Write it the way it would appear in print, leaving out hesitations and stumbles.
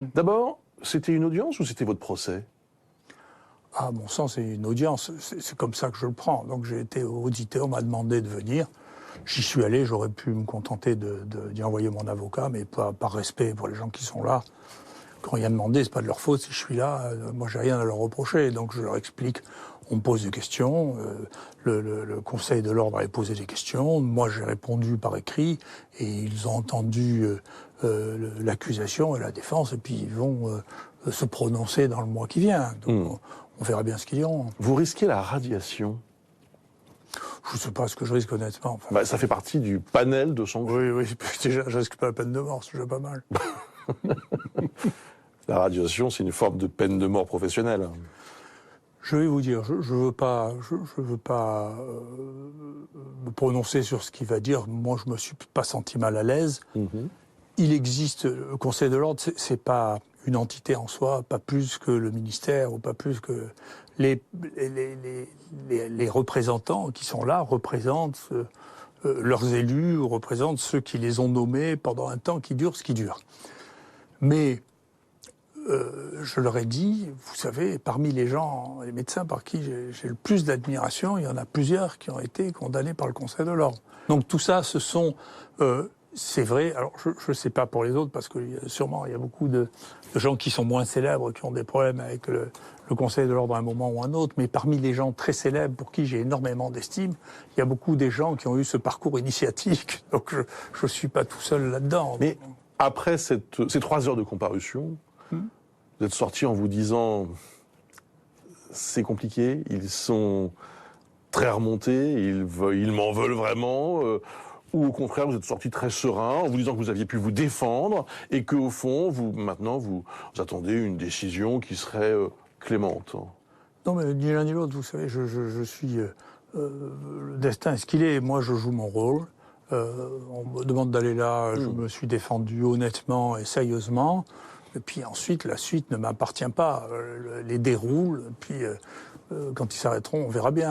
D'abord, c'était une audience ou c'était votre procès? À mon sens, c'est une audience. C'est comme ça que je le prends. Donc j'ai été audité, on m'a demandé de venir. J'y suis allé, j'aurais pu me contenter d'y envoyer mon avocat, mais pas par respect pour les gens qui sont là. Quand il y a demandé, c'est pas de leur faute si je suis là. Moi, j'ai rien à leur reprocher. Donc je leur explique, on me pose des questions. Le Conseil de l'ordre avait posé des questions. Moi, j'ai répondu par écrit et ils ont entendu l'accusation et la défense. Et puis ils vont se prononcer dans le mois qui vient. Donc on verra bien ce qu'ils diront. Vous risquez la radiation? Je ne sais pas ce que je risque honnêtement. Enfin, Ça fait partie du panel de sanctions. oui, déjà, je risque pas la peine de mort, c'est déjà pas mal. La radiation, c'est une forme de peine de mort professionnelle. Je vais vous dire, je veux pas me prononcer sur ce qu'il va dire. Moi, je me suis pas senti mal à l'aise. Il existe, le Conseil de l'ordre, c'est pas une entité en soi, pas plus que le ministère ou pas plus que les représentants qui sont là représentent leurs élus, ou représentent ceux qui les ont nommés pendant un temps qui dure ce qui dure. Mais je leur ai dit, vous savez, parmi les gens, les médecins par qui j'ai le plus d'admiration, il y en a plusieurs qui ont été condamnés par le Conseil de l'ordre. Donc tout ça, ce sont, c'est vrai, alors je ne sais pas pour les autres, parce que sûrement il y a beaucoup de gens qui sont moins célèbres, qui ont des problèmes avec le Conseil de l'ordre à un moment ou à un autre, mais parmi les gens très célèbres pour qui j'ai énormément d'estime, il y a beaucoup des gens qui ont eu ce parcours initiatique, donc je ne suis pas tout seul là-dedans. Mais après ces 3 heures de comparution, vous êtes sorti en vous disant c'est compliqué, ils sont très remontés, ils m'en veulent vraiment, ou au contraire vous êtes sorti très serein en vous disant que vous aviez pu vous défendre et qu'au fond maintenant vous attendez une décision qui serait clémente. Non mais ni l'un ni l'autre, vous savez, je suis le destin est ce qu'il est, moi je joue mon rôle. On me demande d'aller là, je me suis défendu honnêtement et sérieusement. Et puis ensuite, la suite ne m'appartient pas. Les déroule, puis quand ils s'arrêteront, on verra bien.